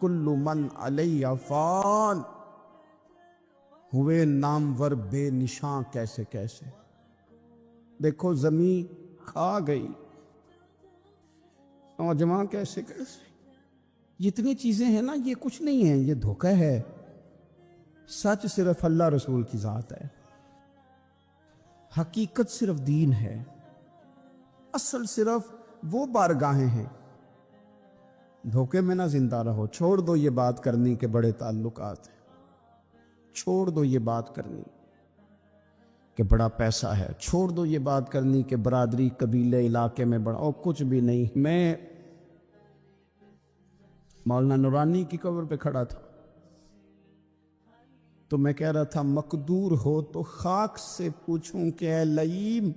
کل من علیہ فان، ہوئے نامور بے نشاں کیسے کیسے۔ دیکھو زمین کھا گئی، نوجوان کیسے کیسے۔ جتنی چیزیں ہیں نا یہ کچھ نہیں ہیں، یہ دھوکہ ہے۔ سچ صرف اللہ رسول کی ذات ہے، حقیقت صرف دین ہے، اصل صرف وہ بارگاہیں ہیں۔ دھوکے میں نہ زندہ رہو، چھوڑ دو یہ بات کرنی کہ بڑے تعلقات ہیں، چھوڑ دو یہ بات کرنی کہ بڑا پیسہ ہے، چھوڑ دو یہ بات کرنی کہ برادری قبیلے علاقے میں بڑا، اور کچھ بھی نہیں۔ میں مولانا نورانی کی قبر پہ کھڑا تھا تو میں کہہ رہا تھا مقدور ہو تو خاک سے پوچھوں کہ اے لئیم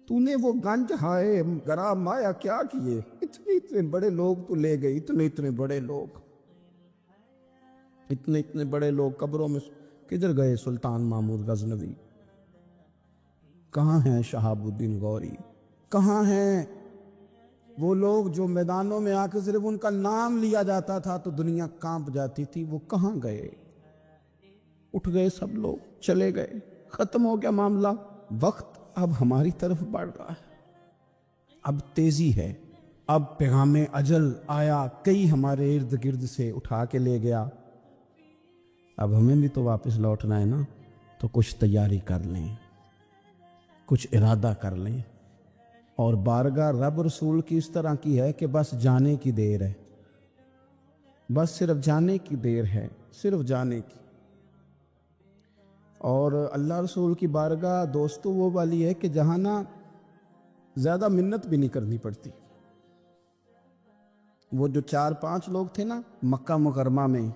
تو نے وہ گنج ہائے گرا مایا کیا کیے، اتنے بڑے لوگ تو لے گئے، اتنے بڑے لوگ، اتنے بڑے لوگ قبروں میں کدھر گئے؟ سلطان محمود غزنوی کہاں ہیں؟ شہاب الدین غوری کہاں ہیں؟ وہ لوگ جو میدانوں میں آ کے صرف ان کا نام لیا جاتا تھا تو دنیا کانپ جاتی تھی، وہ کہاں گئے؟ اٹھ گئے سب لوگ، چلے گئے، ختم ہو گیا معاملہ۔ وقت اب ہماری طرف بڑھ رہا ہے، اب تیزی ہے، اب پیغام اجل آیا، کئی ہمارے ارد گرد سے اٹھا کے لے گیا، اب ہمیں بھی تو واپس لوٹنا ہے نا، تو کچھ تیاری کر لیں، کچھ ارادہ کر لیں۔ اور بارگاہ رب رسول کی اس طرح کی ہے کہ بس جانے کی دیر ہے، بس صرف جانے کی دیر ہے، صرف جانے کی۔ اور اللہ رسول کی بارگاہ دوستو وہ والی ہے کہ جہاں نا زیادہ منت بھی نہیں کرنی پڑتی۔ وہ جو 4-5 لوگ تھے نا مکہ مکرمہ میں،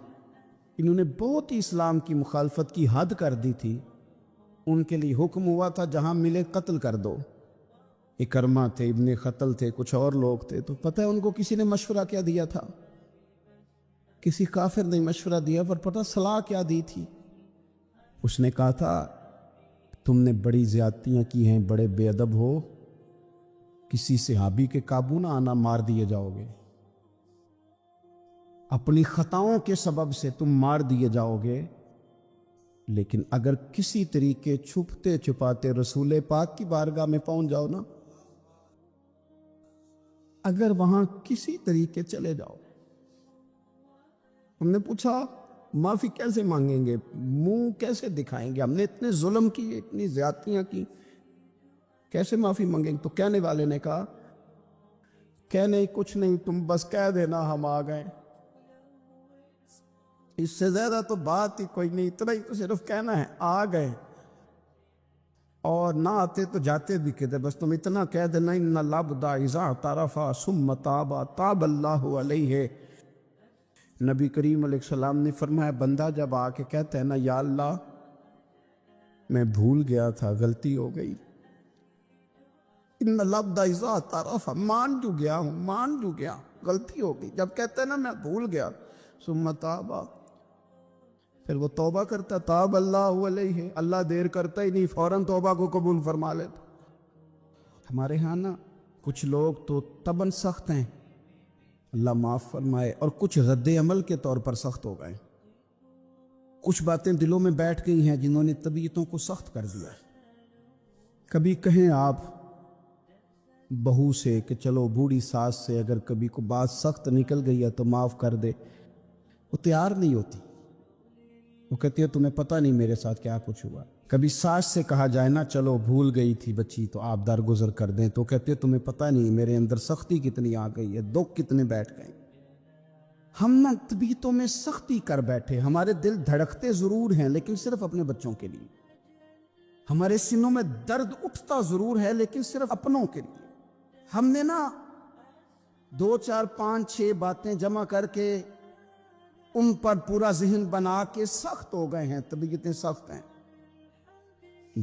انہوں نے بہت ہی اسلام کی مخالفت کی حد کر دی تھی، ان کے لیے حکم ہوا تھا جہاں ملے قتل کر دو۔ اکرمہ تھے، ابن قتل تھے، کچھ اور لوگ تھے، تو پتہ ہے ان کو کسی نے مشورہ کیا دیا تھا؟ کسی کافر نے مشورہ دیا، پر پتہ صلاح کیا دی تھی؟ اس نے کہا تھا تم نے بڑی زیادتیاں کی ہیں، بڑے بے ادب ہو، کسی صحابی کے قابو نہ آنا، مار دیے جاؤ گے، اپنی خطاؤں کے سبب سے تم مار دیے جاؤ گے، لیکن اگر کسی طریقے چھپتے چھپاتے رسول پاک کی بارگاہ میں پہنچ جاؤ نا، اگر وہاں کسی طریقے چلے جاؤ۔ ہم نے پوچھا معافی کیسے مانگیں گے، منہ کیسے دکھائیں گے، ہم نے اتنے ظلم کیے، اتنی زیادتیاں کی، کیسے معافی مانگیں گے؟ تو کہنے والے نے کہا کہ نہیں کچھ نہیں، تم بس کہہ دینا ہم آ گئے، اس سے زیادہ تو بات ہی کوئی نہیں، اتنا ہی تو صرف کہنا ہے آ گئے، اور نہ آتے تو جاتے بھی کدھر، بس تم اتنا کہہ دینا ان العبد اذا اعترف ثم تاب تاب اللہ علیہ۔ نبی کریم علیہ السلام نے فرمایا بندہ جب آ کے کہتا ہے نا یا اللہ میں بھول گیا تھا، غلطی ہو گئی، ان العبد اذا اعترف، مان جو گیا ہوں، مان جو گیا، غلطی ہو گئی، جب کہتا ہے نا میں بھول گیا، ثم تاب، پھر وہ توبہ کرتا، تاب اللہ علیہ، اللہ دیر کرتا ہی نہیں، فوراً توبہ کو قبول فرما لیتا۔ ہمارے ہاں نا کچھ لوگ تو طبعاً سخت ہیں، اللہ معاف فرمائے، اور کچھ رد عمل کے طور پر سخت ہو گئے، کچھ باتیں دلوں میں بیٹھ گئی ہیں جنہوں نے طبیعتوں کو سخت کر دیا ہے۔ کبھی کہیں آپ بہو سے کہ چلو بوڑھی ساس سے اگر کبھی کو بات سخت نکل گئی ہے تو معاف کر دے، وہ تیار نہیں ہوتی، وہ کہتی ہے تمہیں پتہ نہیں میرے ساتھ کیا کچھ ہوا۔ کبھی ساس سے کہا جائے نا چلو بھول گئی تھی بچی تو آپ درگزر کر دیں، تو کہتے ہیں تمہیں پتہ نہیں میرے اندر سختی کتنی آ گئی ہے، دکھ کتنے بیٹھ گئے۔ ہم نا طبیعتوں میں سختی کر بیٹھے، ہمارے دل دھڑکتے ضرور ہیں لیکن صرف اپنے بچوں کے لیے، ہمارے سینوں میں درد اٹھتا ضرور ہے لیکن صرف اپنوں کے لیے۔ ہم نے نا 2 4 5 6 باتیں جمع کر کے ان پر پورا ذہن بنا کے سخت ہو گئے ہیں، طبیعتیں سخت ہیں،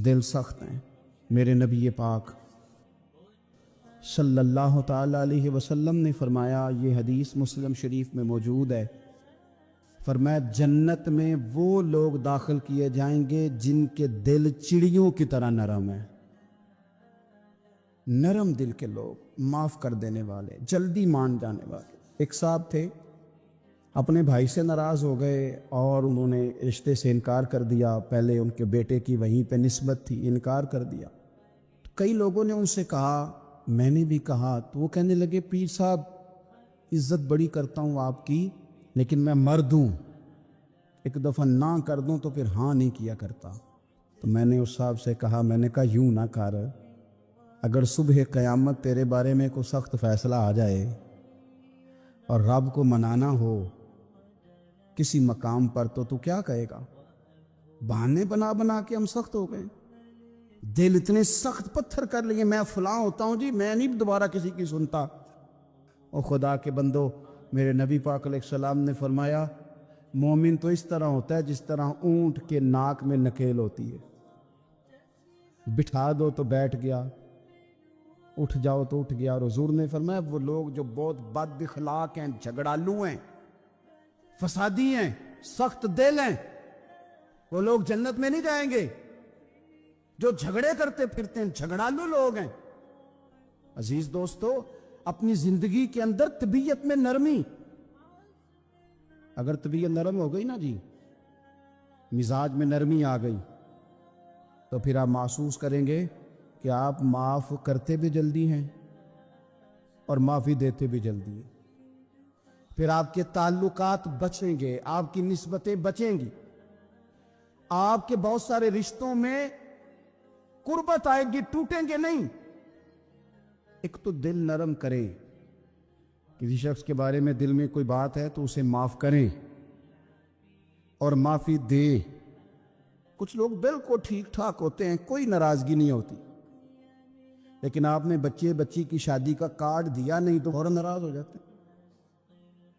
دل سخت ہیں۔ میرے نبی پاک صلی اللہ تعالی علیہ وسلم نے فرمایا، یہ حدیث مسلم شریف میں موجود ہے، فرمایا جنت میں وہ لوگ داخل کیے جائیں گے جن کے دل چڑیوں کی طرح نرم ہیں، نرم دل کے لوگ، معاف کر دینے والے، جلدی مان جانے والے۔ ایک صاحب تھے اپنے بھائی سے ناراض ہو گئے اور انہوں نے رشتے سے انکار کر دیا. پہلے ان کے بیٹے کی وہیں پہ نسبت تھی, انکار کر دیا. کئی لوگوں نے ان سے کہا, میں نے بھی کہا, تو وہ کہنے لگے پیر صاحب عزت بڑی کرتا ہوں آپ کی, لیکن میں مرد ہوں, ایک دفعہ نہ کر دوں تو پھر ہاں نہیں کیا کرتا. تو میں نے اس صاحب سے کہا, میں نے کہا یوں نہ کر, اگر صبح قیامت تیرے بارے میں کوئی سخت فیصلہ آ جائے اور رب کو منانا ہو کسی مقام پر تو کیا کہے گا؟ بہانے بنا بنا کے ہم سخت ہو گئے, دل اتنے سخت پتھر کر لیے, میں فلاں ہوتا ہوں جی, میں نہیں دوبارہ کسی کی سنتا. اور خدا کے بندو, میرے نبی پاک علیہ السلام نے فرمایا مومن تو اس طرح ہوتا ہے جس طرح اونٹ کے ناک میں نکیل ہوتی ہے, بٹھا دو تو بیٹھ گیا, اٹھ جاؤ تو اٹھ گیا. اور حضور نے فرمایا وہ لوگ جو بہت بد اخلاق ہیں, جھگڑالو ہیں, فسادی ہیں, سخت دل ہیں, وہ لوگ جنت میں نہیں جائیں گے. جو جھگڑے کرتے پھرتے ہیں, جھگڑالو لوگ ہیں. عزیز دوستو, اپنی زندگی کے اندر طبیعت میں نرمی, اگر طبیعت نرم ہو گئی نا جی, مزاج میں نرمی آ گئی, تو پھر آپ محسوس کریں گے کہ آپ معاف کرتے بھی جلدی ہیں اور معافی دیتے بھی جلدی ہیں. پھر آپ کے تعلقات بچیں گے, آپ کی نسبتیں بچیں گی, آپ کے بہت سارے رشتوں میں قربت آئے گی, ٹوٹیں گے نہیں. ایک تو دل نرم کریں, کسی شخص کے بارے میں دل میں کوئی بات ہے تو اسے معاف کریں اور معافی دیں. کچھ لوگ بالکل ٹھیک ٹھاک ہوتے ہیں, کوئی ناراضگی نہیں ہوتی, لیکن آپ نے بچی کی شادی کا کارڈ دیا نہیں تو فوراً ناراض ہو جاتے ہیں.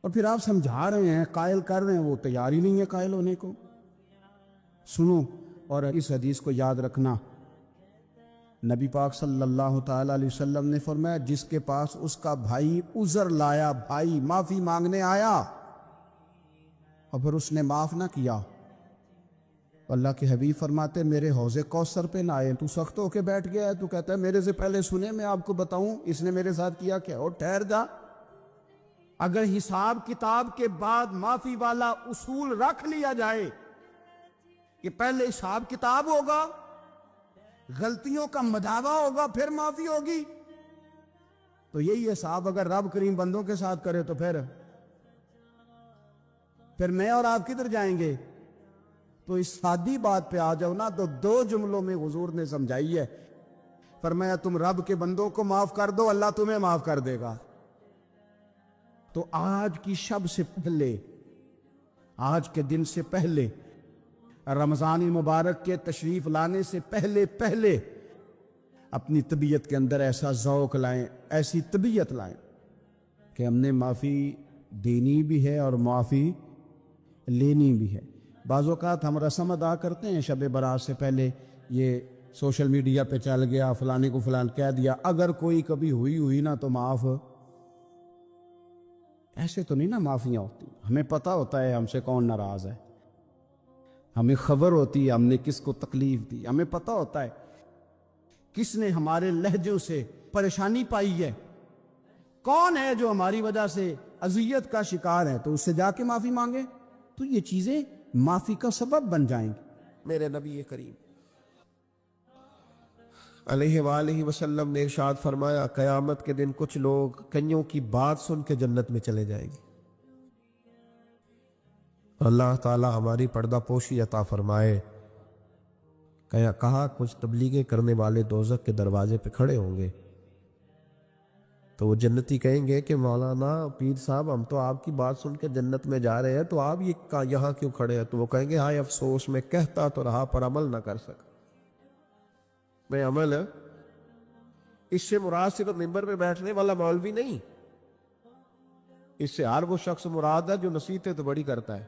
اور پھر آپ سمجھا رہے ہیں, قائل کر رہے ہیں, وہ تیار ہی نہیں ہے قائل ہونے کو. سنو اور اس حدیث کو یاد رکھنا, نبی پاک صلی اللہ تعالی علیہ وسلم نے فرمایا جس کے پاس اس کا بھائی عذر لایا, بھائی معافی مانگنے آیا اور پھر اس نے معاف نہ کیا, اللہ کے حبیب فرماتے میرے حوض کوثر پہ نہ آئے. تو سخت ہو کے بیٹھ گیا ہے, تو کہتا ہے میرے سے پہلے سنے, میں آپ کو بتاؤں اس نے میرے ساتھ کیا کیا. اور ٹھہر جا, اگر حساب کتاب کے بعد معافی والا اصول رکھ لیا جائے کہ پہلے حساب کتاب ہوگا, غلطیوں کا مداوع ہوگا, پھر معافی ہوگی, تو یہی حساب اگر رب کریم بندوں کے ساتھ کرے تو پھر میں اور آپ کدھر جائیں گے؟ تو اس سادی بات پہ آ جاؤ نا, تو 2 جملوں میں حضور نے سمجھائی ہے. فرمایا تم رب کے بندوں کو معاف کر دو, اللہ تمہیں معاف کر دے گا. تو آج کی شب سے پہلے, آج کے دن سے پہلے, رمضان المبارک کے تشریف لانے سے پہلے اپنی طبیعت کے اندر ایسا ذوق لائیں, ایسی طبیعت لائیں کہ ہم نے معافی دینی بھی ہے اور معافی لینی بھی ہے. بعض اوقات ہم رسم ادا کرتے ہیں شب برات سے پہلے, یہ سوشل میڈیا پہ چل گیا, فلانے کو فلان کہہ دیا, اگر کوئی کبھی ہوئی نا تو معاف. ایسے تو نہیں نا معافیاں ہوتی. ہمیں پتہ ہوتا ہے ہم سے کون ناراض ہے, ہمیں خبر ہوتی ہے ہم نے کس کو تکلیف دی, ہمیں پتہ ہوتا ہے کس نے ہمارے لہجوں سے پریشانی پائی ہے, کون ہے جو ہماری وجہ سے اذیت کا شکار ہے, تو اس سے جا کے معافی مانگے, تو یہ چیزیں معافی کا سبب بن جائیں گی. میرے نبی کریم علیہ وآلہ وسلم نے ارشاد فرمایا قیامت کے دن کچھ لوگ کئیوں کی بات سن کے جنت میں چلے جائیں گے. اللہ تعالی ہماری پردہ پوشی عطا فرمائے. کہا کچھ تبلیغیں کرنے والے دوزخ کے دروازے پہ کھڑے ہوں گے تو وہ جنتی کہیں گے کہ مولانا پیر صاحب ہم تو آپ کی بات سن کے جنت میں جا رہے ہیں, تو آپ یہاں کیوں کھڑے ہیں؟ تو وہ کہیں گے ہائے افسوس, میں کہتا تو رہا پر عمل نہ کر سکا. میں عمل اس سے مراد صرف ممبر پہ بیٹھنے والا مولوی نہیں, اس سے ہر وہ شخص مراد ہے جو نصیحتیں تو بڑی کرتا ہے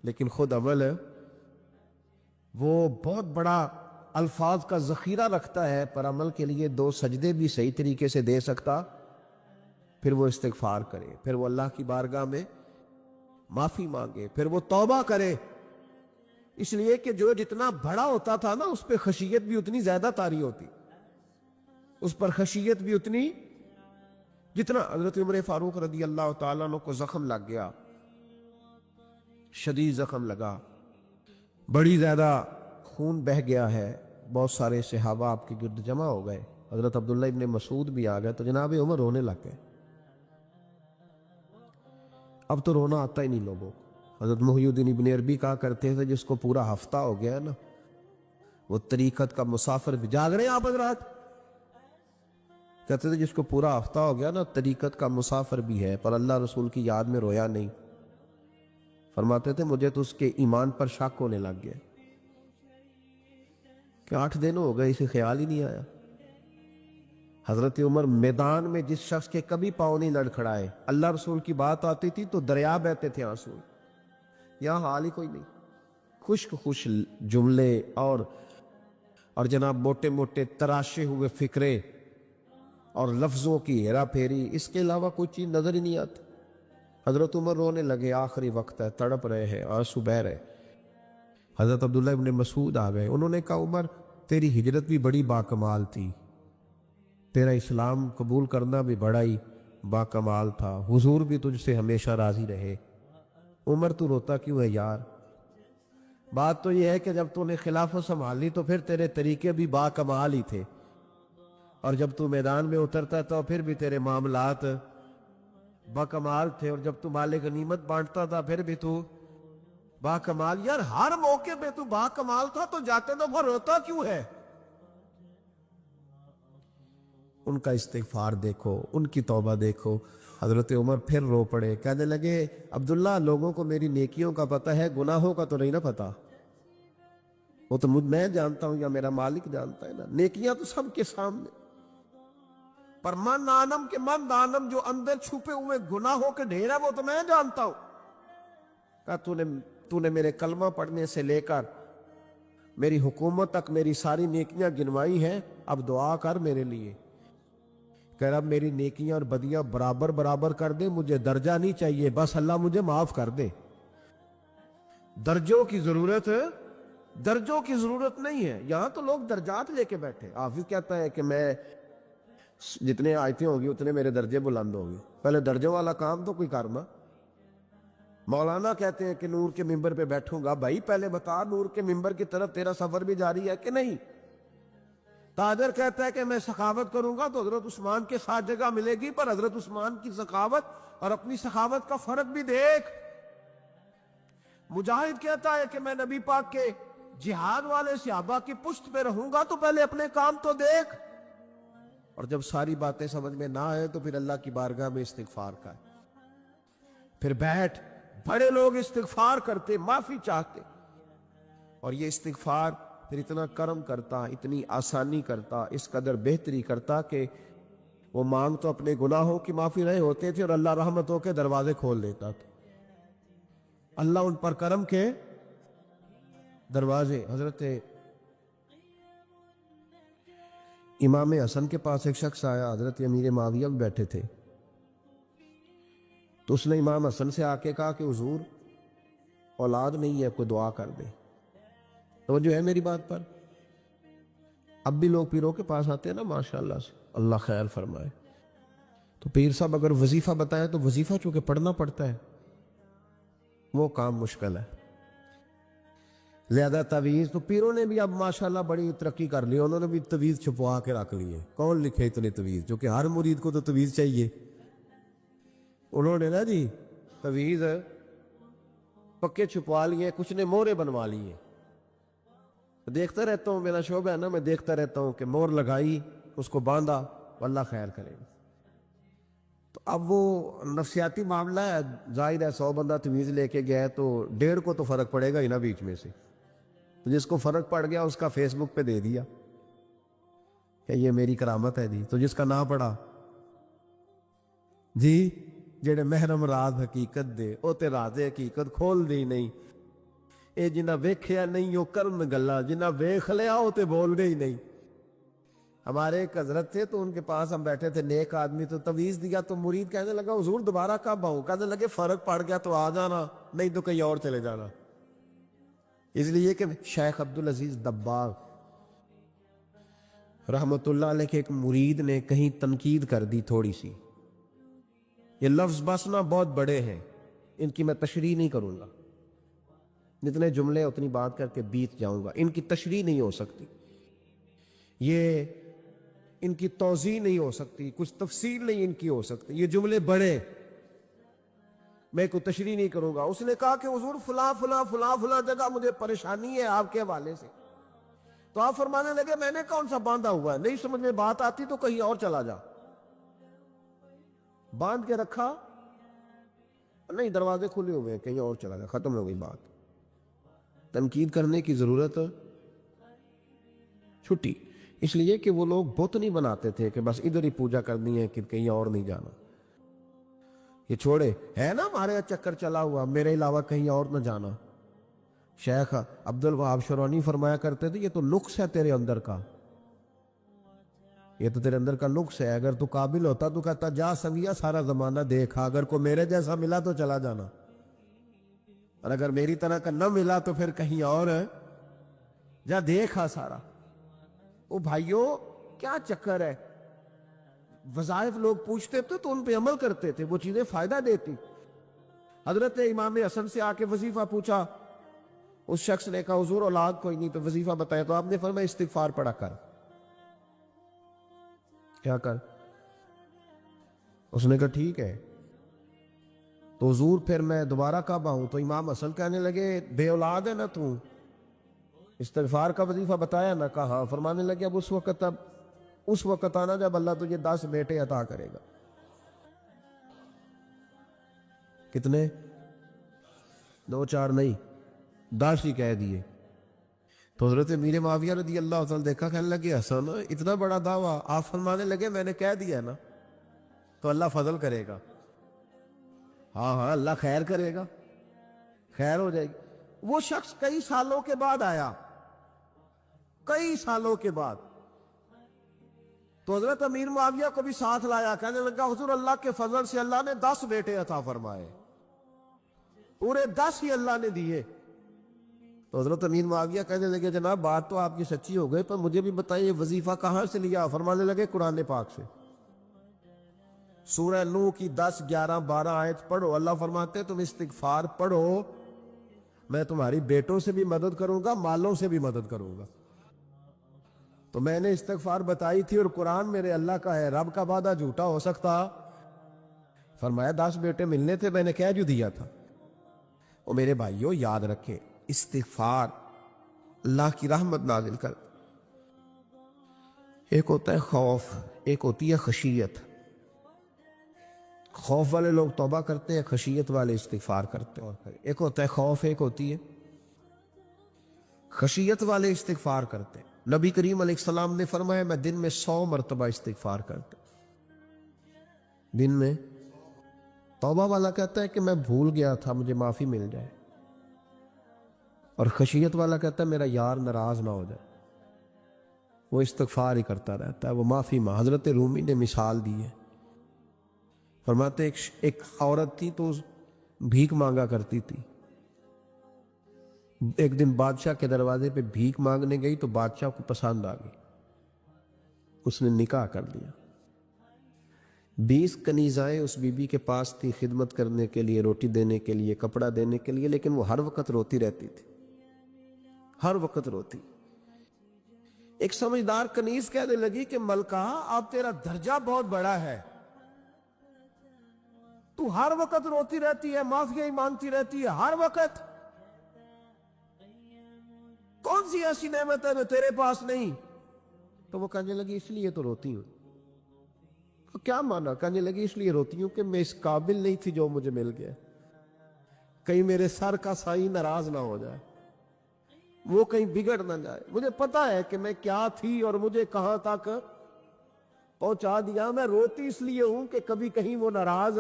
لیکن خود عمل ہے وہ بہت بڑا الفاظ کا ذخیرہ رکھتا ہے, پر عمل کے لیے 2 سجدے بھی صحیح طریقے سے دے سکتا, پھر وہ استغفار کرے, پھر وہ اللہ کی بارگاہ میں معافی مانگے, پھر وہ توبہ کرے. اس لیے کہ جو جتنا بڑا ہوتا تھا نا اس پہ خشیت بھی اتنی زیادہ طاری ہوتی, اس پر خشیت بھی اتنی, جتنا حضرت عمر فاروق رضی اللہ تعالیٰ عنہ کو زخم لگ گیا شدید زخم لگا، بڑی زیادہ خون بہہ گیا ہے، بہت سارے صحابہ آپ کے گرد جمع ہو گئے، حضرت عبداللہ ابن مسعود بھی آ گئے، تو جناب عمر رونے لگ گئے۔ اب تو رونا آتا ہی نہیں لوگوں کو۔ حضرت محی الدین ابن عربی کہا کرتے تھے جس کو پورا ہفتہ ہو گیا نا، وہ طریقت کا مسافر بھی، جاگ رہے ہیں آپ حضرات؟ کہتے تھے جس کو پورا ہفتہ ہو گیا نا طریقت کا مسافر بھی ہے، پر اللہ رسول کی یاد میں رویا نہیں۔ فرماتے تھے مجھے تو اس کے ایمان پر شک ہونے لگ گیا کہ 8 دن ہو گئے، اسے خیال ہی نہیں آیا۔ حضرت عمر میدان میں جس شخص کے کبھی پاؤں نہیں لڑکھڑائے، اللہ رسول کی بات آتی تھی تو دریا بہتے تھے آنسو، یہاں حال ہی کوئی نہیں، خشک خوش جملے اور جناب موٹے موٹے تراشے ہوئے فکرے اور لفظوں کی ہیرا پھیری، اس کے علاوہ کوئی چیز نظر ہی نہیں آتی۔ حضرت عمر رونے لگے، آخری وقت ہے، تڑپ رہے ہیں، آنسو بہہ رہے۔ حضرت عبداللہ ابن مسعود آ گئے، انہوں نے کہا عمر تیری ہجرت بھی بڑی باکمال تھی، تیرا اسلام قبول کرنا بھی بڑا ہی باکمال تھا، حضور بھی تجھ سے ہمیشہ راضی رہے۔ عمر تو روتا کیوں ہے یار؟ بات تو یہ ہے کہ جب تو نے خلافت سنبھالی تو پھر تیرے طریقے بھی باکمال ہی تھے، اور جب تو میدان میں اترتا تو پھر بھی تیرے معاملات باکمال تھے، اور جب تو مال غنیمت بانٹتا تھا پھر بھی تو باکمال۔ یار ہر موقع پہ تو باکمال تھا تو جاتے تو وہ روتا کیوں ہے؟ ان کا استغفار دیکھو، ان کی توبہ دیکھو۔ حضرت عمر پھر رو پڑے، کہنے لگے عبداللہ لوگوں کو میری نیکیوں کا پتہ ہے، گناہوں کا تو نہیں نا پتہ۔ وہ تو میں جانتا ہوں یا میرا مالک جانتا ہے نا، نیکیاں تو سب کے سامنے، پر من آنم کے من دانم، جو اندر چھپے ہوئے گناہوں کے ڈھیر ہے وہ تو میں جانتا ہوں۔ کہا تو نے میرے کلمہ پڑھنے سے لے کر میری حکومت تک میری ساری نیکیاں گنوائی ہیں، اب دعا کر میرے لیے کہ رب میری نیکیاں اور بدیاں برابر برابر کر دے، مجھے درجہ نہیں چاہیے، بس اللہ مجھے معاف کر دے۔ درجوں کی ضرورت نہیں ہے، یہاں تو لوگ درجات لے کے بیٹھے۔ حافظ کہتا ہے کہ میں جتنے آیتیں ہوگی اتنے میرے درجے بلند ہوگی، پہلے درجوں والا کام تو کوئی کرنا۔ مولانا کہتے ہیں کہ نور کے ممبر پہ بیٹھوں گا، بھائی پہلے بتا نور کے ممبر کی طرف تیرا سفر بھی جاری ہے کہ نہیں؟ تاجر کہتا ہے کہ میں سخاوت کروں گا تو حضرت عثمان کے ساتھ جگہ ملے گی، پر حضرت عثمان کی سخاوت اور اپنی سخاوت کا فرق بھی دیکھ۔ مجاہد کہتا ہے کہ میں نبی پاک کے جہاد والے صحابہ کی پشت پہ رہوں گا، تو پہلے اپنے کام تو دیکھ۔ اور جب ساری باتیں سمجھ میں نہ آئے تو پھر اللہ کی بارگاہ میں استغفار کا ہے، پھر بیٹھ۔ بڑے لوگ استغفار کرتے، معافی چاہتے، اور یہ استغفار پھر اتنا کرم کرتا، اتنی آسانی کرتا، اس قدر بہتری کرتا کہ وہ مانگ تو اپنے گناہوں کی معافی رہے ہوتے تھے اور اللہ رحمتوں کے دروازے کھول دیتا تھا، اللہ ان پر کرم کے دروازے۔ حضرت امام حسن کے پاس ایک شخص آیا، حضرت امیر معاویہ بھی بیٹھے تھے، تو اس نے امام حسن سے آ کے کہا کہ حضور اولاد نہیں ہے، کوئی دعا کر دے۔ تو جو ہے میری بات پر، اب بھی لوگ پیروں کے پاس آتے ہیں نا ماشاءاللہ سے، اللہ خیر فرمائے، تو پیر صاحب اگر وظیفہ بتائیں تو وظیفہ چونکہ پڑھنا پڑتا ہے، وہ کام مشکل ہے، لہذا تعویذ تو پیروں نے بھی اب ماشاءاللہ بڑی ترقی کر لی، انہوں نے بھی تعویذ چھپوا کے رکھ لیے۔ کون لکھے اتنے تعویذ؟ جو کہ ہر مرید کو تو تعویذ چاہیے، انہوں نے نا جی تعویذ پکے چھپوا لیے، کچھ نے مورے بنوا لیے۔ دیکھتا رہتا ہوں، میرا شعبہ ہے نا، میں دیکھتا رہتا ہوں کہ مور لگائی، اس کو باندھا، اللہ خیر کرے گا۔ تو اب وہ نفسیاتی معاملہ ہے، ظاہر ہے 100 بندہ تعویذ لے کے گیا تو 1.5 کو تو فرق پڑے گا ہی نا بیچ میں سے، تو جس کو فرق پڑ گیا اس کا فیس بک پہ دے دیا کہ یہ میری کرامت ہے جی، تو جس کا نہ پڑا جی جڑے محرم راز حقیقت دے او تے راز حقیقت کھول دی نہیں، اے جنہ ویکھیا نہیں او کرن گلا، جنہ ویکھ لیا او تے بول دے ہی نہیں۔ ہمارے ایک حضرت تھے تو ان کے پاس ہم بیٹھے تھے، نیک آدمی، تو تعویذ دیا تو مرید کہنے لگا حضور دوبارہ کب آؤں؟ کہنے لگے فرق پڑ گیا تو آ جانا، نہیں تو کہیں اور چلے جانا۔ اس لیے کہ شیخ عبدالعزیز دباغ رحمت اللہ علیہ کے ایک مرید نے کہیں تنقید کر دی تھوڑی سی، یہ لفظ بس نا بہت بڑے ہیں، ان کی میں تشریح نہیں کروں گا، جتنے جملے اتنی بات کر کے بیت جاؤں گا. ان کی تشریح نہیں ہو سکتی, یہ ان کی توضیح نہیں ہو سکتی, کچھ تفصیل نہیں ان کی ہو سکتی. یہ جملے بڑے, میں کوئی تشریح نہیں کروں گا. اس نے کہا کہ حضور فلاں فلاں فلاں فلاں جگہ مجھے پریشانی ہے آپ کے حوالے سے. تو آپ فرمانے لگے میں نے کون سا باندھا ہوا ہے, نہیں سمجھ میں بات آتی تو کہیں اور چلا جا. باندھ کے رکھا, نہیں دروازے کھلے ہوئے ہیں کہیں اور چلا جا, ختم ہو گئی بات. تنقید کرنے کی ضرورت چھٹی. اس لیے کہ وہ لوگ بت نہیں بناتے تھے کہ بس ادھر ہی پوجا کرنی ہے کہ کہیں اور نہیں جانا. یہ چھوڑے ہے نا ہمارے چکر چلا ہوا, میرے علاوہ کہیں اور نہ جانا. شیخ عبد الوہاب شرونی فرمایا کرتے تھے یہ تو نقص ہے تیرے اندر کا, یہ تو تیرے اندر کا نقص ہے. اگر تو قابل ہوتا تو کہتا جا سنگیا سارا زمانہ دیکھا, اگر کوئی میرے جیسا ملا تو چلا جانا, اور اگر میری طرح کا نہ ملا تو پھر کہیں اور جا دیکھا سارا. او بھائیو کیا چکر ہے, وظائف لوگ پوچھتے تھے تو ان پہ عمل کرتے تھے, وہ چیزیں فائدہ دیتی. حضرت امام حسن سے آ کے وظیفہ پوچھا, اس شخص نے کہا حضور اولاد کوئی نہیں تو وظیفہ بتایا, تو آپ نے فرمایا استغفار پڑھا کر. کیا کر؟ اس نے کہا ٹھیک ہے. تو حضور پھر میں دوبارہ کب آؤں؟ تو امام حسن کہنے لگے بے اولاد ہے نا تو, استغفار کا وظیفہ بتایا نا؟ کہا. فرمانے لگے اب اس وقت آنا جب اللہ تجھے 10 بیٹے عطا کرے گا. کتنے؟ 2 4 نہیں 10 ہی کہہ دیے. تو حضرت امیر معاویہ رضی اللہ تعالیٰ دیکھا, کہنے لگے حسن اتنا بڑا دعویٰ. آپ فرمانے لگے میں نے کہہ دیا نا تو اللہ فضل کرے گا. ہاں ہاں اللہ خیر کرے گا, خیر ہو جائے گی. وہ شخص کئی سالوں کے بعد آیا, کئی سالوں کے بعد. تو حضرت امیر معاویہ کو بھی ساتھ لایا, کہنے لگا حضور اللہ کے فضل سے اللہ نے 10 بیٹے عطا فرمائے, پورے 10 ہی اللہ نے دیے. تو حضرت امیر معاویہ کہنے لگے جناب بات تو آپ کی سچی ہو گئی, پر مجھے بھی بتائیے وظیفہ کہاں سے لیا؟ فرمانے لگے قرآن پاک سے. سورہ نوح کی 10 11 12 آیت پڑھو. اللہ فرماتے تم استغفار پڑھو, میں تمہاری بیٹوں سے بھی مدد کروں گا, مالوں سے بھی مدد کروں گا. تو میں نے استغفار بتائی تھی, اور قرآن میرے اللہ کا ہے, رب کا وعدہ جھوٹا ہو سکتا؟ فرمایا 10 بیٹے ملنے تھے, میں نے کہہ جو دیا تھا. اور میرے بھائیوں یاد رکھیں, استغفار اللہ کی رحمت نازل کر. ایک ہوتا ہے خوف, ایک ہوتی ہے خشیت. خوف والے لوگ توبہ کرتے ہیں, خشیت والے استغفار کرتے ہیں. ایک ہوتا ہے خوف, ایک ہوتی ہے خشیت والے استغفار کرتے ہیں. نبی کریم علیہ السلام نے فرمایا میں دن میں 100 مرتبہ استغفار کرتا ہوں. دن میں. توبہ والا کہتا ہے کہ میں بھول گیا تھا, مجھے معافی مل جائے. اور خشیت والا کہتا ہے میرا یار ناراض نہ ہو جائے, وہ استغفار ہی کرتا رہتا ہے, وہ معافی ماں. حضرت رومی نے مثال دی ہے, فرماتے ایک عورت تھی تو بھیک مانگا کرتی تھی. ایک دن بادشاہ کے دروازے پہ بھیک مانگنے گئی تو بادشاہ کو پسند آ گئی, اس نے نکاح کر لیا. 20 کنیزائیں اس بی بی کے پاس تھی خدمت کرنے کے لیے, روٹی دینے کے لیے, کپڑا دینے کے لیے, لیکن وہ ہر وقت روتی رہتی تھی, ہر وقت روتی. ایک سمجھدار کنیز کہنے لگی کہ ملکہ اب تیرا درجہ بہت بڑا ہے, تو ہر وقت روتی رہتی ہے, معافیاں ہی مانگتی رہتی ہے ہر وقت, کون سی ایسی نعمت ہے جو تیرے پاس نہیں؟ تو وہ کہنے لگی اس لیے تو روتی ہوں. تو کیا مانا؟ کہنے لگی اس لیے روتی ہوں کہ میں اس قابل نہیں تھی جو مجھے مل گیا, کہیں میرے سر کا سائیں ناراض نہ ہو جائے, وہ کہیں بگڑ نہ جائے. مجھے پتا ہے کہ میں کیا تھی اور مجھے کہاں تک پہنچا دیا. میں روتی اس لیے ہوں کہ کبھی کہیں وہ ناراض.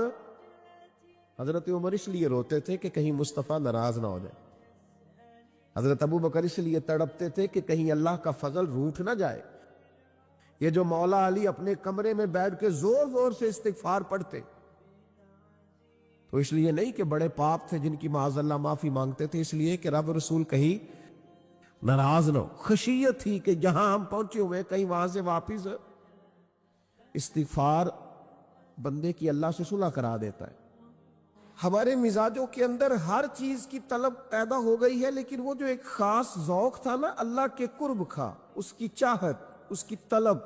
حضرت عمر اس لیے روتے تھے کہ کہیں مصطفیٰ ناراض نہ ہو جائے. حضرت ابو بکر اس لیے تڑپتے تھے کہ کہیں اللہ کا فضل روٹھ نہ جائے. یہ جو مولا علی اپنے کمرے میں بیٹھ کے زور زور سے استغفار پڑھتے, تو اس لیے نہیں کہ بڑے پاپ تھے جن کی معاذ اللہ معافی مانگتے تھے, اس لیے کہ رب رسول کہیں ناراض نہ ہو. خشیت تھی کہ جہاں ہم پہنچے ہوئے کہیں وہاں سے واپس. استغفار بندے کی اللہ سے صلح کرا دیتا ہے. ہمارے مزاجوں کے اندر ہر چیز کی طلب پیدا ہو گئی ہے، لیکن وہ جو ایک خاص ذوق تھا نا اللہ کے قرب کا، اس کی چاہت، اس کی طلب،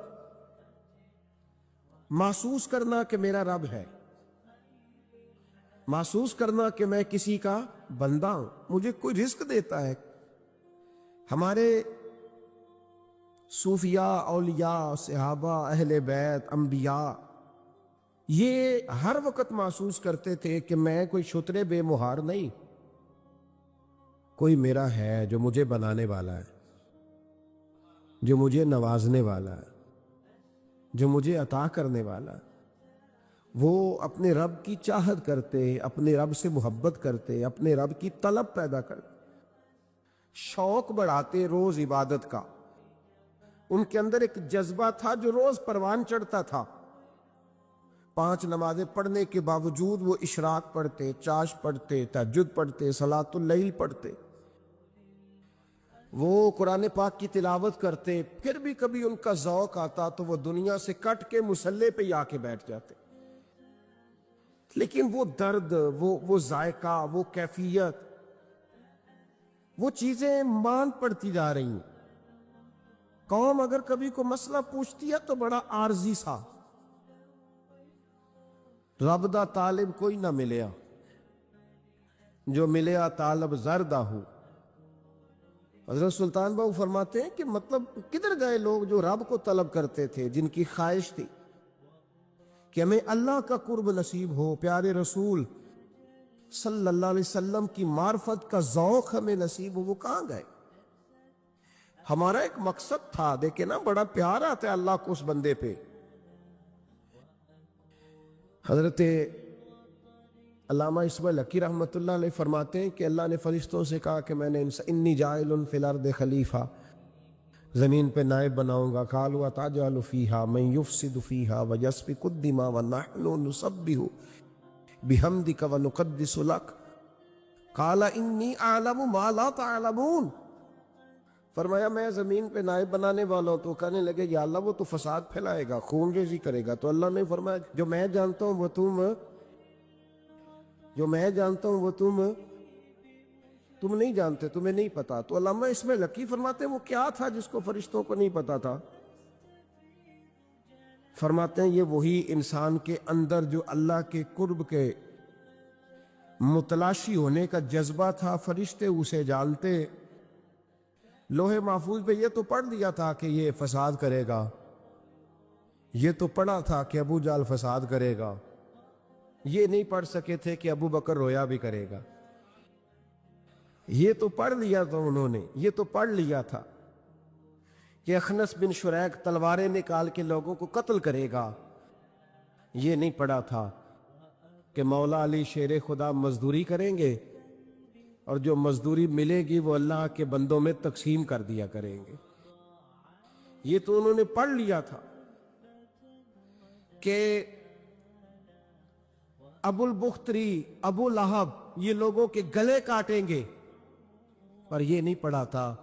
محسوس کرنا کہ میرا رب ہے، محسوس کرنا کہ میں کسی کا بندہ ہوں، مجھے کوئی رزق دیتا ہے۔ ہمارے صوفیاء، اولیاء، صحابہ، اہل بیت، انبیاء یہ ہر وقت محسوس کرتے تھے کہ میں کوئی شترے بے مہار نہیں، کوئی میرا ہے جو مجھے بنانے والا ہے، جو مجھے نوازنے والا ہے، جو مجھے عطا کرنے والا ہے۔ وہ اپنے رب کی چاہت کرتے، اپنے رب سے محبت کرتے، اپنے رب کی طلب پیدا کرتے، شوق بڑھاتے روز عبادت کا۔ ان کے اندر ایک جذبہ تھا جو روز پروان چڑھتا تھا۔ 5 نمازیں پڑھنے کے باوجود وہ اشراق پڑھتے، چاش پڑھتے، تہجد پڑھتے، صلاۃ اللیل پڑھتے، وہ قرآن پاک کی تلاوت کرتے، پھر بھی کبھی ان کا ذوق آتا تو وہ دنیا سے کٹ کے مصلی پہ ہی آ کے بیٹھ جاتے۔ لیکن وہ درد، وہ ذائقہ، وہ کیفیت، وہ چیزیں مان پڑتی جا رہی ہیں۔ قوم اگر کبھی کوئی مسئلہ پوچھتی ہے تو بڑا عارضی سا، رب دا طالب کوئی نہ ملیا، جو ملیا طالب زردہ ہو۔ حضرت سلطان بہو فرماتے ہیں کہ مطلب کدھر گئے لوگ جو رب کو طلب کرتے تھے، جن کی خواہش تھی کہ ہمیں اللہ کا قرب نصیب ہو، پیارے رسول صلی اللہ علیہ وسلم کی معرفت کا ذوق ہمیں نصیب ہو، وہ کہاں گئے؟ ہمارا ایک مقصد تھا، دیکھیں نا بڑا پیار آتا ہے اللہ کو اس بندے پہ۔ حضرت علامہ اسماعیل حقی رحمۃ اللہ علیہ فرماتے ہیں کہ اللہ نے فرشتوں سے کہا کہ میں نے انی جاعل فی الارض خلیفہ، زمین پہ نائب بناؤں گا۔ قالوا تجعل فیہا من یفسد فیہا ویسفک الدماء ونحن نسبح بحمدک ونقدس لک قال انی اعلم ما لا تعلمون۔ فرمایا میں زمین پہ نائب بنانے والا ہوں، تو کہنے لگے یا اللہ وہ تو فساد پھیلائے گا، خون ریزی کرے گا۔ تو اللہ نے فرمایا جو میں جانتا ہوں وہ تم نہیں جانتے، تمہیں نہیں پتا۔ تو علامہ اسماعیل حقی فرماتے ہیں وہ کیا تھا جس کو فرشتوں کو نہیں پتا تھا؟ فرماتے ہیں یہ وہی انسان کے اندر جو اللہ کے قرب کے متلاشی ہونے کا جذبہ تھا، فرشتے اسے جانتے۔ لوح محفوظ پہ یہ تو پڑھ دیا تھا کہ یہ فساد کرے گا، یہ تو پڑھا تھا کہ ابو جہل فساد کرے گا، یہ نہیں پڑھ سکے تھے کہ ابو بکر رویا بھی کرے گا۔ یہ تو پڑھ لیا تھا انہوں نے، یہ تو پڑھ لیا تھا کہ اخنس بن شریک تلواریں نکال کے لوگوں کو قتل کرے گا۔ یہ نہیں پڑھا تھا کہ مولا علی شیر خدا مزدوری کریں گے اور جو مزدوری ملے گی وہ اللہ کے بندوں میں تقسیم کر دیا کریں گے۔ یہ تو انہوں نے پڑھ لیا تھا کہ ابو البختری، ابو لہب یہ لوگوں کے گلے کاٹیں گے، پر یہ نہیں پڑھا تھا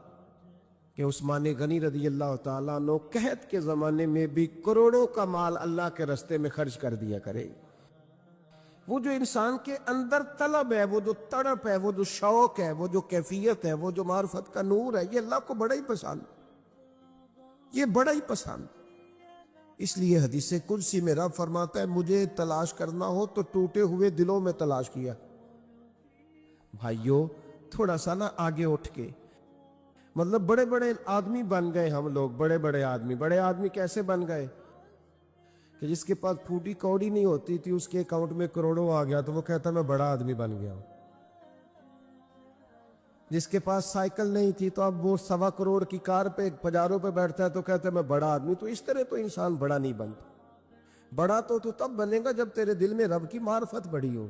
کہ عثمان غنی رضی اللہ تعالیٰ عنہ قحط کے زمانے میں بھی کروڑوں کا مال اللہ کے راستے میں خرچ کر دیا کرے۔ وہ جو انسان کے اندر طلب ہے، وہ جو تڑپ ہے، وہ جو شوق ہے، وہ جو کیفیت ہے، وہ جو معرفت کا نور ہے، یہ اللہ کو بڑا ہی پسند، یہ بڑا ہی پسند۔ اس لیے حدیث قدسی میں رب فرماتا ہے مجھے تلاش کرنا ہو تو ٹوٹے ہوئے دلوں میں تلاش کیا۔ بھائیو تھوڑا سا نا آگے اٹھ کے، مطلب بڑے بڑے آدمی بن گئے ہم لوگ، بڑے آدمی کیسے بن گئے کہ جس کے پاس پھوٹی کوڑی نہیں ہوتی تھی اس کے اکاؤنٹ میں کروڑوں آ گیا تو وہ کہتا میں بڑا آدمی بن گیا ہوں۔ جس کے پاس سائیکل نہیں تھی تو اب وہ 1.25 کروڑ کی کار پہ پجاروں پہ بیٹھتا ہے تو کہتا ہے میں بڑا آدمی۔ تو اس طرح تو انسان بڑا نہیں بنتا۔ بڑا تو تب بنے گا جب تیرے دل میں رب کی معرفت بڑی ہو،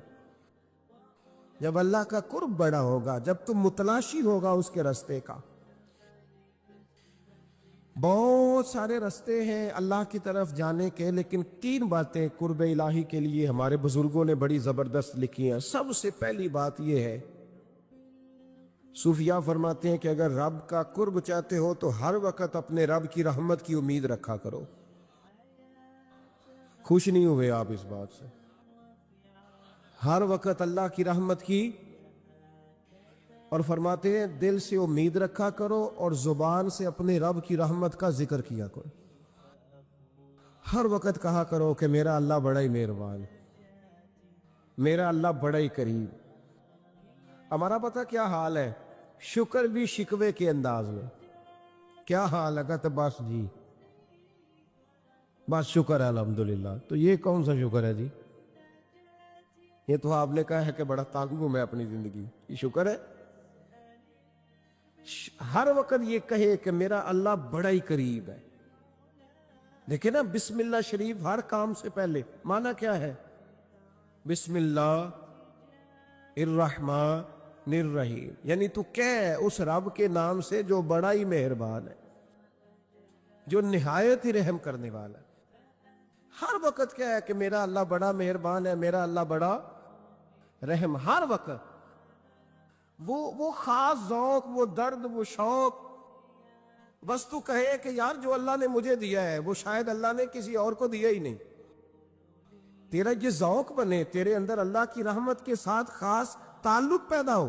جب اللہ کا قرب بڑا ہوگا، جب تم متلاشی ہوگا اس کے راستے کا۔ بہت سارے راستے ہیں اللہ کی طرف جانے کے، لیکن 3 باتیں قرب الہی کے لیے ہمارے بزرگوں نے بڑی زبردست لکھی ہیں۔ سب سے پہلی بات یہ ہے، صوفیاء فرماتے ہیں کہ اگر رب کا قرب چاہتے ہو تو ہر وقت اپنے رب کی رحمت کی امید رکھا کرو۔ خوش نہیں ہوئے آپ اس بات سے؟ ہر وقت اللہ کی رحمت کی، اور فرماتے ہیں دل سے امید رکھا کرو اور زبان سے اپنے رب کی رحمت کا ذکر کیا کرو۔ ہر وقت کہا کرو کہ میرا اللہ بڑا ہی مہربان، میرا اللہ بڑا ہی کریم۔ ہمارا پتہ کیا حال ہے؟ شکر بھی شکوے کے انداز میں۔ کیا حال ہے؟ کہتے بس جی، بس شکر ہے الحمدللہ۔ تو یہ کون سا شکر ہے جی؟ یہ تو آپ نے کہا ہے کہ بڑا تانگ ہوں میں اپنی زندگی، یہ شکر ہے؟ ہر وقت یہ کہے کہ میرا اللہ بڑا ہی قریب ہے۔ دیکھیں نا، بسم اللہ شریف ہر کام سے پہلے معنی کیا ہے؟ بسم اللہ الرحمن الرحیم، یعنی تو کہہ اس رب کے نام سے جو بڑا ہی مہربان ہے، جو نہایت ہی رحم کرنے والا ہے۔ ہر وقت کیا ہے کہ میرا اللہ بڑا مہربان ہے، میرا اللہ بڑا رحم۔ ہر وقت وہ خاص ذوق، وہ درد، وہ شوق، بس تو کہے کہ یار جو اللہ نے مجھے دیا ہے وہ شاید اللہ نے کسی اور کو دیا ہی نہیں۔ تیرا یہ ذوق بنے، تیرے اندر اللہ کی رحمت کے ساتھ خاص تعلق پیدا ہو۔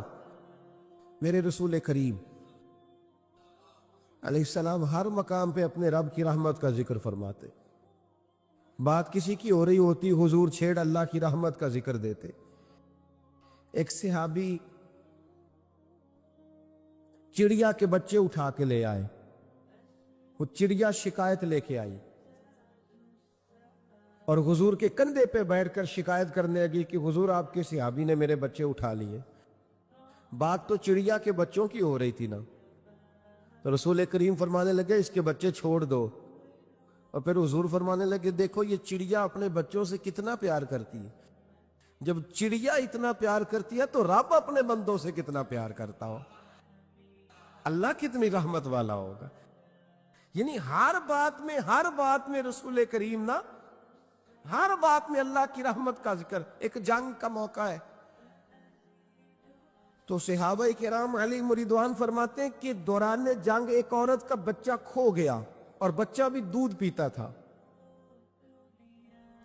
میرے رسول کریم علیہ السلام ہر مقام پہ اپنے رب کی رحمت کا ذکر فرماتے۔ بات کسی کی ہو رہی ہوتی، حضور چھیڑ اللہ کی رحمت کا ذکر دیتے۔ ایک صحابی چڑیا کے بچے اٹھا کے لے آئے، وہ چڑیا شکایت لے کے آئی اور حضور کے کندھے پہ بیٹھ کر شکایت کرنے لگی کہ حضور آپ کے صحابی نے میرے بچے اٹھا لیے۔ بات تو چڑیا کے بچوں کی ہو رہی تھی نا، تو رسول کریم فرمانے لگے اس کے بچے چھوڑ دو، اور پھر حضور فرمانے لگے دیکھو یہ چڑیا اپنے بچوں سے کتنا پیار کرتی ہے۔ جب چڑیا اتنا پیار کرتی ہے تو رب اپنے بندوں سے کتنا پیار کرتا ہو، اللہ کتنی رحمت والا ہوگا۔ یعنی ہر بات میں رسول کریم نا، ہر بات میں اللہ کی رحمت کا ذکر۔ ایک جنگ کا موقع ہے تو صحابہ کرام علیہم رضوان فرماتے ہیں کہ دوران جنگ ایک عورت کا بچہ کھو گیا، اور بچہ بھی دودھ پیتا تھا۔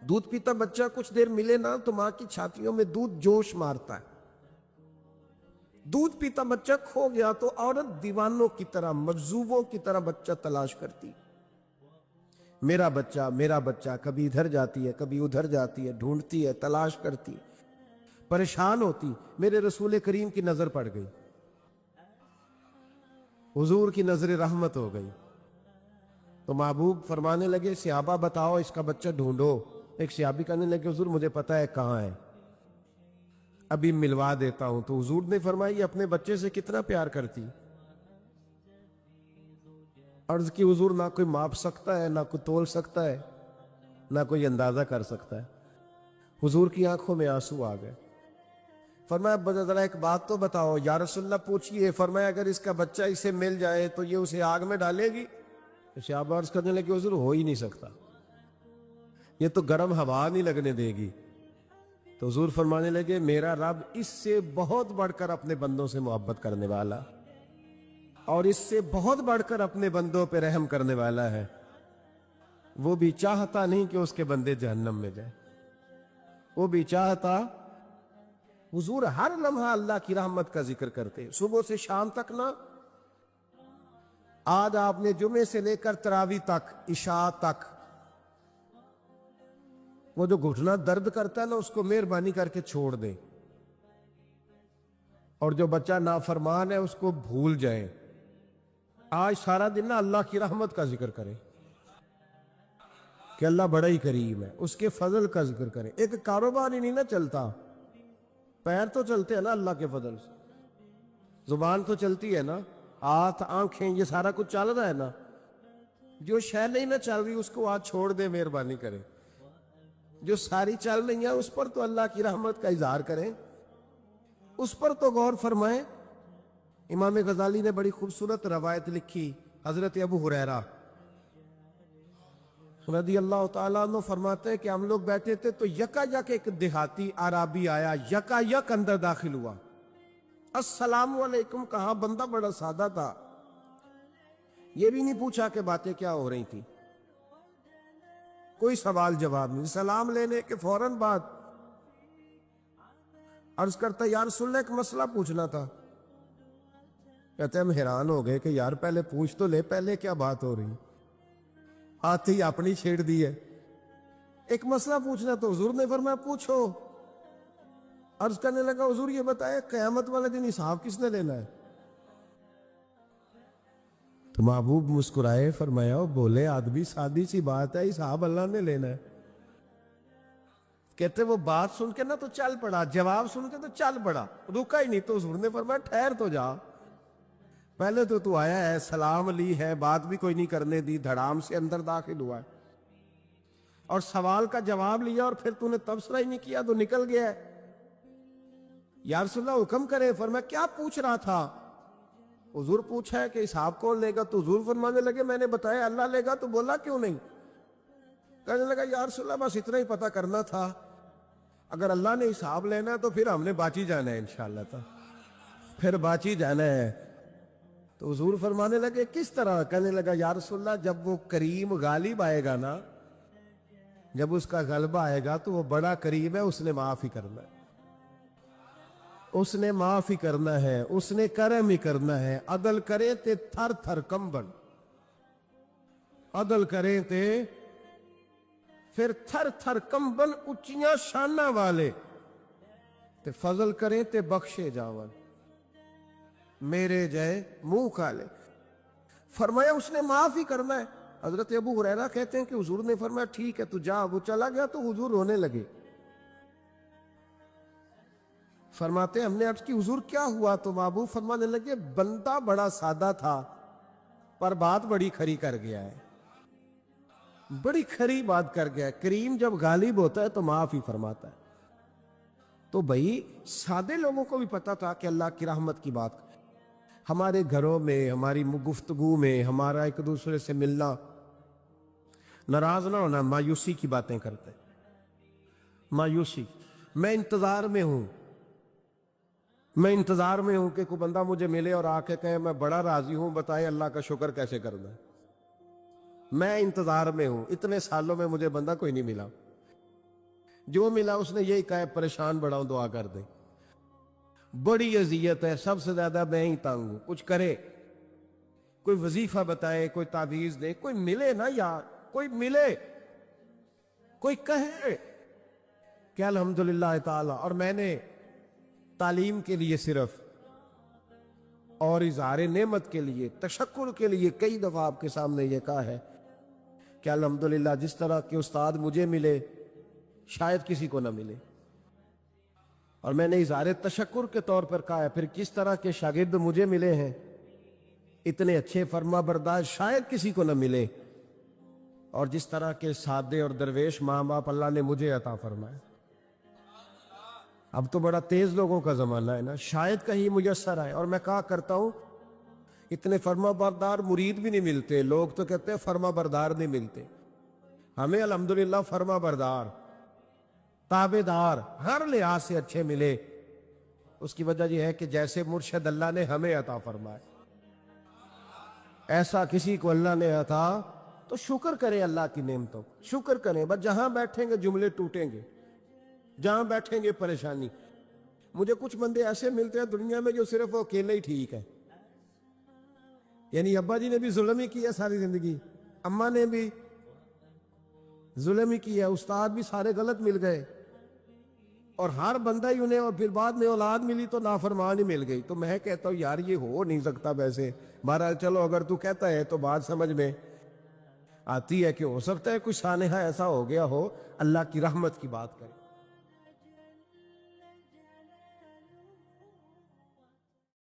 دودھ پیتا بچہ کچھ دیر ملے نا تو ماں کی چھاتیوں میں دودھ جوش مارتا ہے۔ دودھ پیتا بچہ کھو گیا تو عورت دیوانوں کی طرح، مجذوبوں کی طرح بچہ تلاش کرتی، میرا بچہ، کبھی ادھر جاتی ہے کبھی ادھر جاتی ہے، ڈھونڈتی ہے، تلاش کرتی، پریشان ہوتی۔ میرے رسول کریم کی نظر پڑ گئی، حضور کی نظر رحمت ہو گئی، تو محبوب فرمانے لگے صحابہ بتاؤ اس کا بچہ ڈھونڈو۔ ایک صحابی کہنے لگے حضور مجھے پتا ہے کہاں ہے، ابھی ملوا دیتا ہوں۔ تو حضور نے فرمایا یہ اپنے بچے سے کتنا پیار کرتی۔ عرض کی حضور نہ کوئی ماپ سکتا ہے، نہ کوئی تول سکتا ہے، نہ کوئی اندازہ کر سکتا ہے۔ حضور کی آنکھوں میں آنسو آ گئے۔ فرمایا ذرا ایک بات تو بتاؤ یا رسول اللہ پوچھئے۔ فرمایا اگر اس کا بچہ اسے مل جائے تو یہ اسے آگ میں ڈالے گی؟ صحابہ عرض کرنے لگے حضور ہو ہی نہیں سکتا، یہ تو گرم ہوا نہیں لگنے دے گی۔ تو حضور فرمانے لگے میرا رب اس سے بہت بڑھ کر اپنے بندوں سے محبت کرنے والا، اور اس سے بہت بڑھ کر اپنے بندوں پہ رحم کرنے والا ہے۔ وہ بھی چاہتا نہیں کہ اس کے بندے جہنم میں جائیں، وہ بھی چاہتا۔ حضور ہر لمحہ اللہ کی رحمت کا ذکر کرتے، صبح سے شام تک نا۔ آج آپ نے جمعے سے لے کر تراویح تک، عشاء تک، وہ جو گھٹنا درد کرتا ہے نا اس کو مہربانی کر کے چھوڑ دیں، اور جو بچہ نافرمان ہے اس کو بھول جائیں۔ آج سارا دن نا اللہ کی رحمت کا ذکر کریں کہ اللہ بڑا ہی کریم ہے، اس کے فضل کا ذکر کریں۔ ایک کاروبار ہی نہیں نا چلتا، پیر تو چلتے ہیں نا اللہ کے فضل سے، زبان تو چلتی ہے نا، ہاتھ آنکھیں یہ سارا کچھ چل رہا ہے نا۔ جو شے نہیں نہ چل رہی اس کو آج چھوڑ دے، مہربانی کریں۔ جو ساری چل رہی ہیں اس پر تو اللہ کی رحمت کا اظہار کریں، اس پر تو غور فرمائیں۔ امام غزالی نے بڑی خوبصورت روایت لکھی، حضرت ابو ہریرہ رضی اللہ تعالیٰ عنہ فرماتے ہیں کہ ہم لوگ بیٹھے تھے تو یکا یک ایک دیہاتی عرابی آیا، یکا یک اندر داخل ہوا، السلام علیکم کہا۔ بندہ بڑا سادہ تھا، یہ بھی نہیں پوچھا کہ باتیں کیا ہو رہی تھی، کوئی سوال جواب نہیں، سلام لینے کے فوراً بعد عرض کرتا یا رسول اللہ ایک مسئلہ پوچھنا تھا. کہتے ہم حیران ہو گئے کہ یار پہلے پوچھ تو لے, پہلے کیا بات ہو رہی, آتے ہی اپنی چھیڑ دی ہے. ایک مسئلہ پوچھنا تو حضور نے فرمایا پوچھو. عرض کرنے لگا حضور یہ بتائے قیامت والے دن حساب کس نے لینا ہے؟ تو محبوب مسکرائے, فرمایا بولے آدمی سادی سی بات ہے, حساب اللہ نے لینا ہے. کہتے وہ بات سن کے نا تو چل پڑا, جواب سن کے تو چل پڑا, رکا ہی نہیں. تو حضور نے فرمایا ٹھہر تو جا, پہلے تو آیا ہے, سلام لی ہے, بات بھی کوئی نہیں کرنے دی, دھڑام سے اندر داخل ہوا ہے, اور سوال کا جواب لیا, اور پھر تو نے تبصرہ ہی نہیں کیا تو نکل گیا ہے. یا رسول اللہ حکم کرے. فرمایا کیا پوچھ رہا تھا؟ حضور پوچھا ہے کہ حساب کون لے گا؟ تو حضور فرمانے لگے میں نے بتایا اللہ لے گا. تو بولا کیوں نہیں؟ کہنے لگا یا رسول اللہ بس اتنا ہی پتہ کرنا تھا, اگر اللہ نے حساب لینا ہے تو پھر ہم نے باچی جانا ہے انشاءاللہ تعالی, پھر باچی جانا ہے. تو حضور فرمانے لگے کس طرح؟ کہنے لگا یا رسول اللہ جب وہ کریم غالب آئے گا نا, جب اس کا غلبہ آئے گا تو وہ بڑا کریم ہے, اس نے معاف ہی کرنا ہے, اس نے معاف ہی کرنا ہے, اس نے کرم ہی کرنا ہے. عدل کرے تے تھر تھر کمبن, عدل کرے تے پھر تھر تھر کمبن, اچیاں شانہ والے تے فضل کریں تے بخشے جاون, میرے جائے منہ کالے. فرمایا اس نے معاف ہی کرنا ہے. حضرت ابو ہریرہ کہتے ہیں کہ حضور نے فرمایا ٹھیک ہے تو جا. وہ چلا گیا تو حضور رونے لگے. فرماتے ہم نے عرض کی حضور کیا ہوا؟ تو محبوب فرمانے لگے بندہ بڑا سادہ تھا پر بات بڑی کھری کر گیا ہے, بڑی کھری بات کر گیا ہے. کریم جب غالب ہوتا ہے تو معاف ہی فرماتا ہے. تو بھائی سادے لوگوں کو بھی پتا تھا کہ اللہ کی رحمت کی بات, ہمارے گھروں میں ہماری گفتگو میں ہمارا ایک دوسرے سے ملنا, ناراض نہ ہونا, مایوسی کی باتیں کرتے, مایوسی. میں انتظار میں ہوں, میں انتظار میں ہوں کہ کوئی بندہ مجھے ملے اور آ کے کہے میں بڑا راضی ہوں, بتائے اللہ کا شکر کیسے کرنا ہے. میں انتظار میں ہوں, اتنے سالوں میں مجھے بندہ کوئی نہیں ملا, جو ملا اس نے یہی کہا پریشان بڑا ہوں دعا کر دے. بڑی اذیت ہے, سب سے زیادہ میں ہی تنگ ہوں. کچھ کرے, کوئی وظیفہ بتائے, کوئی تعویذ دے, کوئی ملے نا یار, کوئی ملے, کوئی کہے کہ الحمدللہ تعالی. اور میں نے تعلیم کے لیے صرف اور اظہار نعمت کے لیے, تشکر کے لیے کئی دفعہ آپ کے سامنے یہ کہا ہے کہ الحمدللہ جس طرح کے استاد مجھے ملے شاید کسی کو نہ ملے, اور میں نے اظہار تشکر کے طور پر کہا ہے پھر کس طرح کے شاگرد مجھے ملے ہیں اتنے اچھے فرما بردار شاید کسی کو نہ ملے, اور جس طرح کے سادے اور درویش ماں باپ اللہ نے مجھے عطا فرمائے. اب تو بڑا تیز لوگوں کا زمانہ ہے نا, شاید کہیں میسر آئے. اور میں کہا کرتا ہوں اتنے فرما بردار مرید بھی نہیں ملتے, لوگ تو کہتے ہیں فرما بردار نہیں ملتے. ہمیں الحمدللہ فرما بردار, تابعدار ہر لحاظ سے اچھے ملے. اس کی وجہ یہ ہے کہ جیسے مرشد اللہ نے ہمیں عطا فرمائے, ایسا کسی کو اللہ نے عطا, تو شکر کریں اللہ کی نعمتوں, شکر کریں. بس جہاں بیٹھیں گے جملے ٹوٹیں گے, جہاں بیٹھیں گے پریشانی. مجھے کچھ بندے ایسے ملتے ہیں دنیا میں جو صرف وہ اکیلے ہی ٹھیک ہے, یعنی ابا جی نے بھی ظلم ہی کیا ساری زندگی, اماں نے بھی ظلم ہی کیا, استاد بھی سارے غلط مل گئے, اور ہر بندہ ہی انہیں, اور پھر بعد میں اولاد ملی تو نافرمان ہی مل گئی. تو میں کہتا ہوں یار یہ ہو نہیں سکتا ویسے. بہرحال چلو اگر تو کہتا ہے تو بات سمجھ میں آتی ہے کہ ہو سکتا ہے کچھ سانحہ ایسا ہو گیا ہو, اللہ کی رحمت کی بات کریں.